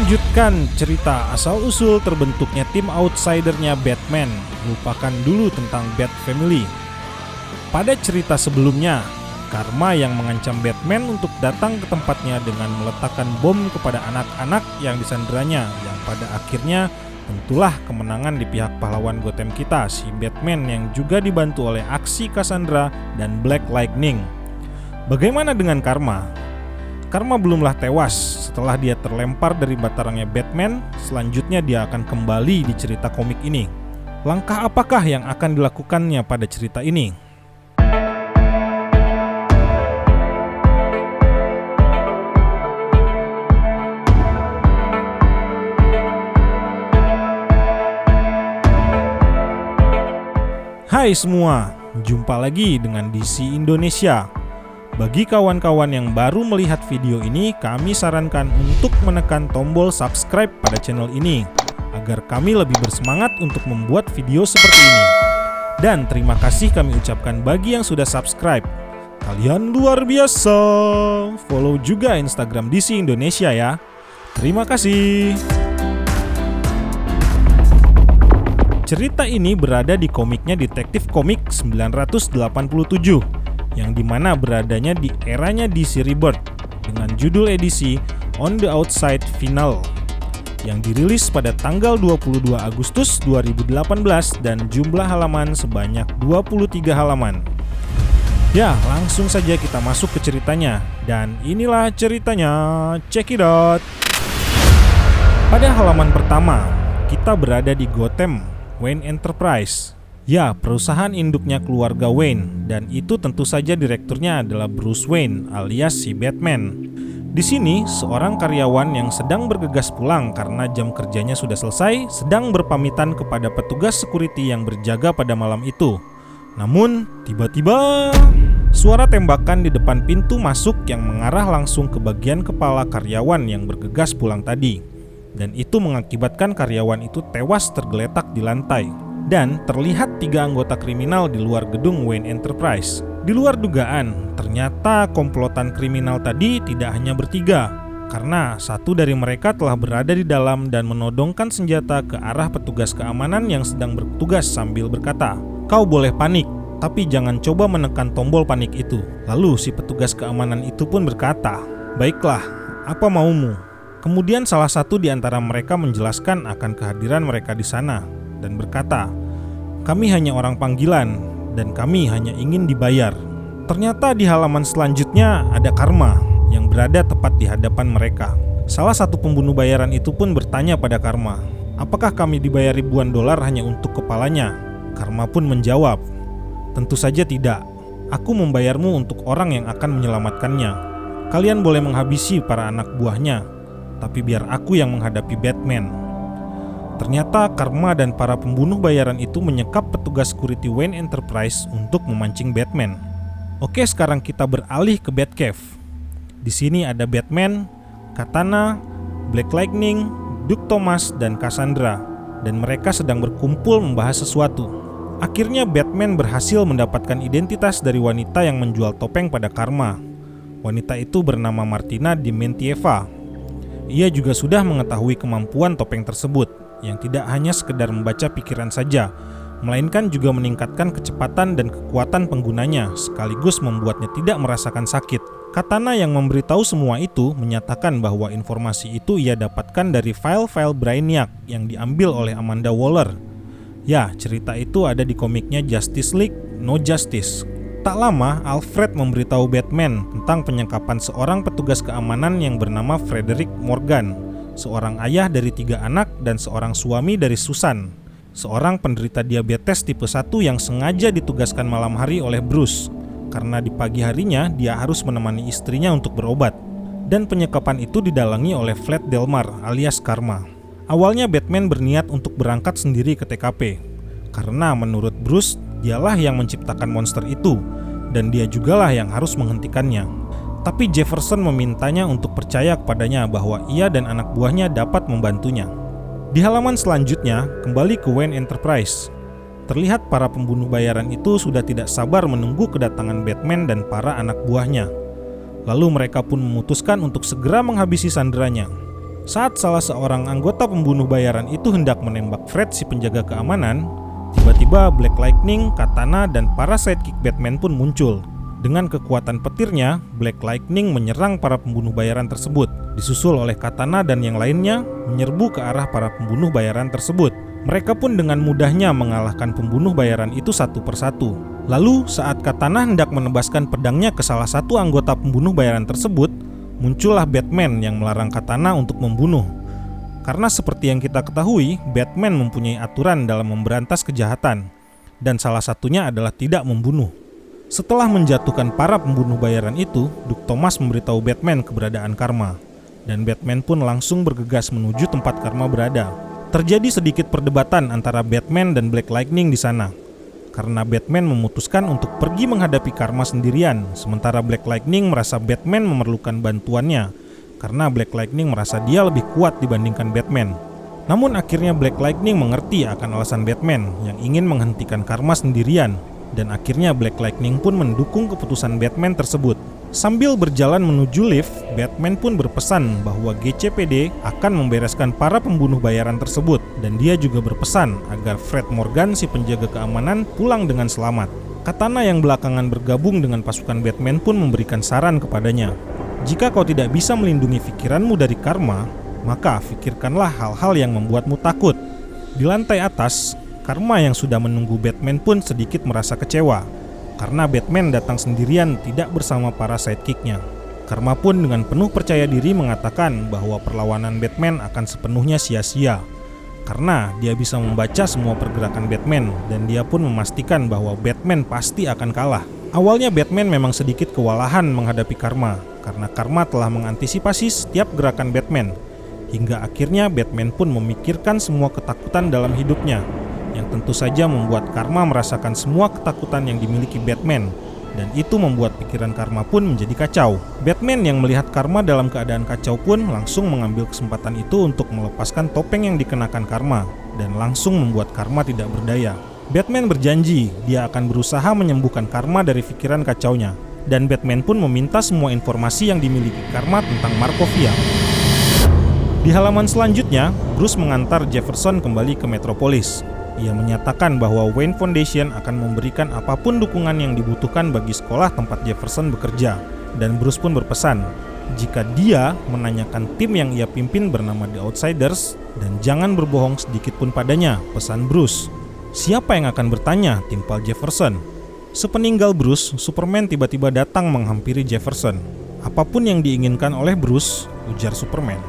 Melanjutkan cerita asal-usul terbentuknya tim outsidernya Batman, lupakan dulu tentang Bat Family. Pada cerita sebelumnya, Karma yang mengancam Batman untuk datang ke tempatnya dengan meletakkan bom kepada anak-anak yang disanderanya, yang pada akhirnya tentulah kemenangan di pihak pahlawan Gotham kita, si Batman yang juga dibantu oleh aksi Cassandra dan Black Lightning. Bagaimana dengan Karma? Karma belumlah tewas. Setelah dia terlempar dari batarangnya Batman, selanjutnya dia akan kembali di cerita komik ini. Langkah apakah yang akan dilakukannya pada cerita ini? Hai semua, jumpa lagi dengan DC Indonesia. Bagi kawan-kawan yang baru melihat video ini, kami sarankan untuk menekan tombol subscribe pada channel ini agar kami lebih bersemangat untuk membuat video seperti ini. Dan terima kasih kami ucapkan bagi yang sudah subscribe. Kalian luar biasa. Follow juga Instagram DC Indonesia ya. Terima kasih. Cerita ini berada di komiknya Detektif Komik 987 yang dimana beradanya di eranya DC Rebirth dengan judul edisi On the Outside Final yang dirilis pada tanggal 22 Agustus 2018 dan jumlah halaman sebanyak 23 halaman. Ya, langsung saja kita masuk ke ceritanya. Dan inilah ceritanya, check it out. Pada halaman pertama, kita berada di Gotham, Wayne Enterprise. Ya, perusahaan induknya keluarga Wayne, dan itu tentu saja direkturnya adalah Bruce Wayne alias si Batman. Di sini, seorang karyawan yang sedang bergegas pulang karena jam kerjanya sudah selesai, sedang berpamitan kepada petugas security yang berjaga pada malam itu. Namun, tiba-tiba suara tembakan di depan pintu masuk yang mengarah langsung ke bagian kepala karyawan yang bergegas pulang tadi. Dan itu mengakibatkan karyawan itu tewas tergeletak di lantai. Dan terlihat 3 anggota kriminal di luar gedung Wayne Enterprise. Di luar dugaan, ternyata komplotan kriminal tadi tidak hanya bertiga, karena satu dari mereka telah berada di dalam dan menodongkan senjata ke arah petugas keamanan yang sedang bertugas sambil berkata, "Kau boleh panik, tapi jangan coba menekan tombol panik itu." Lalu si petugas keamanan itu pun berkata, "Baiklah, apa maumu?" Kemudian salah satu di antara mereka menjelaskan akan kehadiran mereka di sana dan berkata, "Kami hanya orang panggilan dan kami hanya ingin dibayar." Ternyata di halaman selanjutnya ada Karma yang berada tepat di hadapan mereka. Salah satu pembunuh bayaran itu pun bertanya pada Karma, "Apakah kami dibayar ribuan dolar hanya untuk kepalanya?" Karma pun menjawab, "Tentu saja tidak. Aku membayarmu untuk orang yang akan menyelamatkannya. Kalian boleh menghabisi para anak buahnya, tapi biar aku yang menghadapi Batman." Ternyata Karma dan para pembunuh bayaran itu menyekap petugas security Wayne Enterprise untuk memancing Batman. Oke, sekarang kita beralih ke Batcave. Di sini ada Batman, Katana, Black Lightning, Duke Thomas, dan Cassandra, dan mereka sedang berkumpul membahas sesuatu. Akhirnya Batman berhasil mendapatkan identitas dari wanita yang menjual topeng pada Karma. Wanita itu bernama Martina Dementieva. Ia juga sudah mengetahui kemampuan topeng tersebut, yang tidak hanya sekedar membaca pikiran saja, melainkan juga meningkatkan kecepatan dan kekuatan penggunanya, sekaligus membuatnya tidak merasakan sakit. Katana yang memberitahu semua itu menyatakan bahwa informasi itu ia dapatkan dari file-file Brainiac yang diambil oleh Amanda Waller. Ya, cerita itu ada di komiknya Justice League No Justice. Tak lama, Alfred memberitahu Batman tentang penyekapan seorang petugas keamanan yang bernama Frederick Morgan, seorang ayah dari 3 anak dan seorang suami dari Susan, seorang penderita diabetes tipe 1 yang sengaja ditugaskan malam hari oleh Bruce, karena di pagi harinya dia harus menemani istrinya untuk berobat. Dan penyekapan itu didalangi oleh Vlad Delmar alias Karma. Awalnya Batman berniat untuk berangkat sendiri ke TKP, karena menurut Bruce, dialah yang menciptakan monster itu, dan dia jugalah yang harus menghentikannya. Tapi Jefferson memintanya untuk percaya kepadanya bahwa ia dan anak buahnya dapat membantunya. Di halaman selanjutnya, kembali ke Wayne Enterprise. Terlihat para pembunuh bayaran itu sudah tidak sabar menunggu kedatangan Batman dan para anak buahnya. Lalu mereka pun memutuskan untuk segera menghabisi sanderanya. Saat salah seorang anggota pembunuh bayaran itu hendak menembak Fred si penjaga keamanan, tiba-tiba Black Lightning, Katana, dan para sidekick Batman pun muncul. Dengan kekuatan petirnya, Black Lightning menyerang para pembunuh bayaran tersebut, disusul oleh Katana dan yang lainnya menyerbu ke arah para pembunuh bayaran tersebut. Mereka pun dengan mudahnya mengalahkan pembunuh bayaran itu satu persatu. Lalu saat Katana hendak menebaskan pedangnya ke salah satu anggota pembunuh bayaran tersebut, muncullah Batman yang melarang Katana untuk membunuh. Karena seperti yang kita ketahui, Batman mempunyai aturan dalam memberantas kejahatan, dan salah satunya adalah tidak membunuh. Setelah menjatuhkan para pembunuh bayaran itu, Duke Thomas memberitahu Batman keberadaan Karma, dan Batman pun langsung bergegas menuju tempat Karma berada. Terjadi sedikit perdebatan antara Batman dan Black Lightning di sana, karena Batman memutuskan untuk pergi menghadapi Karma sendirian, sementara Black Lightning merasa Batman memerlukan bantuannya, karena Black Lightning merasa dia lebih kuat dibandingkan Batman. Namun akhirnya Black Lightning mengerti akan alasan Batman yang ingin menghentikan Karma sendirian, dan akhirnya Black Lightning pun mendukung keputusan Batman tersebut. Sambil berjalan menuju lift, Batman pun berpesan bahwa GCPD akan membereskan para pembunuh bayaran tersebut, dan dia juga berpesan agar Fred Morgan si penjaga keamanan pulang dengan selamat. Katana yang belakangan bergabung dengan pasukan Batman pun memberikan saran kepadanya. Jika kau tidak bisa melindungi pikiranmu dari Karma, maka pikirkanlah hal-hal yang membuatmu takut. Di lantai atas, Karma yang sudah menunggu Batman pun sedikit merasa kecewa, karena Batman datang sendirian tidak bersama para sidekicknya. Karma pun dengan penuh percaya diri mengatakan bahwa perlawanan Batman akan sepenuhnya sia-sia, karena dia bisa membaca semua pergerakan Batman, dan dia pun memastikan bahwa Batman pasti akan kalah. Awalnya Batman memang sedikit kewalahan menghadapi Karma, karena Karma telah mengantisipasi setiap gerakan Batman, hingga akhirnya Batman pun memikirkan semua ketakutan dalam hidupnya, yang tentu saja membuat Karma merasakan semua ketakutan yang dimiliki Batman, dan itu membuat pikiran Karma pun menjadi kacau. Batman yang melihat Karma dalam keadaan kacau pun langsung mengambil kesempatan itu untuk melepaskan topeng yang dikenakan Karma, dan langsung membuat Karma tidak berdaya. Batman berjanji dia akan berusaha menyembuhkan Karma dari pikiran kacaunya, dan Batman pun meminta semua informasi yang dimiliki Karma tentang Markovia. Di halaman selanjutnya, Bruce mengantar Jefferson kembali ke Metropolis. Ia menyatakan bahwa Wayne Foundation akan memberikan apapun dukungan yang dibutuhkan bagi sekolah tempat Jefferson bekerja. Dan Bruce pun berpesan, jika dia menanyakan tim yang ia pimpin bernama The Outsiders, dan jangan berbohong sedikit pun padanya, pesan Bruce. Siapa yang akan bertanya, timpal Jefferson. Sepeninggal Bruce, Superman tiba-tiba datang menghampiri Jefferson. Apapun yang diinginkan oleh Bruce, ujar Superman,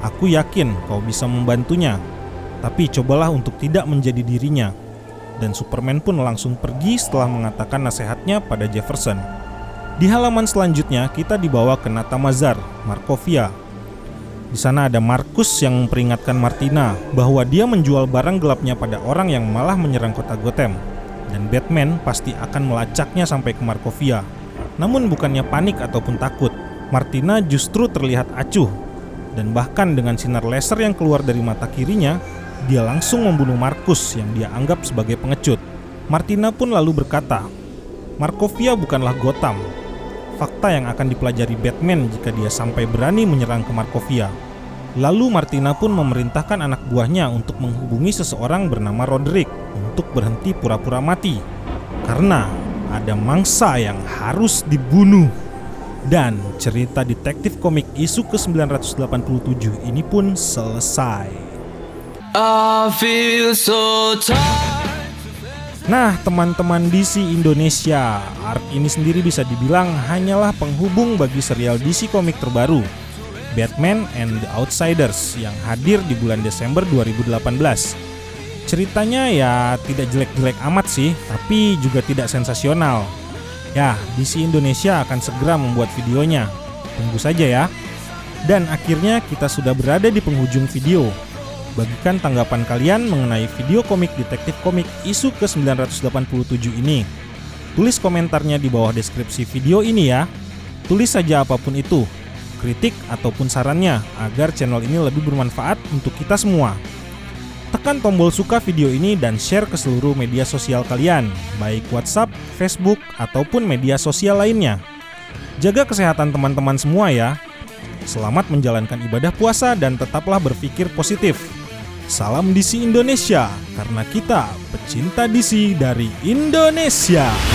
aku yakin kau bisa membantunya. Tapi cobalah untuk tidak menjadi dirinya. Dan Superman pun langsung pergi setelah mengatakan nasihatnya pada Jefferson. Di halaman selanjutnya kita dibawa ke Natamazar, Markovia. Di sana ada Marcus yang memperingatkan Martina bahwa dia menjual barang gelapnya pada orang yang malah menyerang kota Gotham, dan Batman pasti akan melacaknya sampai ke Markovia. Namun bukannya panik ataupun takut, Martina justru terlihat acuh, dan bahkan dengan sinar laser yang keluar dari mata kirinya, dia langsung membunuh Marcus yang dia anggap sebagai pengecut. Martina pun lalu berkata, Markovia bukanlah Gotham. Fakta yang akan dipelajari Batman jika dia sampai berani menyerang ke Markovia. Lalu Martina pun memerintahkan anak buahnya untuk menghubungi seseorang bernama Roderick untuk berhenti pura-pura mati, karena ada mangsa yang harus dibunuh. Dan cerita detektif komik isu ke-987 ini pun selesai. Nah, teman-teman DC Indonesia, arc ini sendiri bisa dibilang hanyalah penghubung bagi serial DC komik terbaru, Batman and the Outsiders, yang hadir di bulan Desember 2018. Ceritanya ya tidak jelek-jelek amat sih, tapi juga tidak sensasional. Ya, DC Indonesia akan segera membuat videonya. Tunggu saja ya. Dan akhirnya kita sudah berada di penghujung video. Bagikan tanggapan kalian mengenai video komik detektif komik isu ke-987 ini. Tulis komentarnya di bawah deskripsi video ini ya. Tulis saja apapun itu, kritik ataupun sarannya, agar channel ini lebih bermanfaat untuk kita semua. Tekan tombol suka video ini dan share ke seluruh media sosial kalian, baik WhatsApp, Facebook, ataupun media sosial lainnya. Jaga kesehatan teman-teman semua ya. Selamat menjalankan ibadah puasa dan tetaplah berpikir positif. Salam DC Indonesia, karena kita pecinta DC dari Indonesia.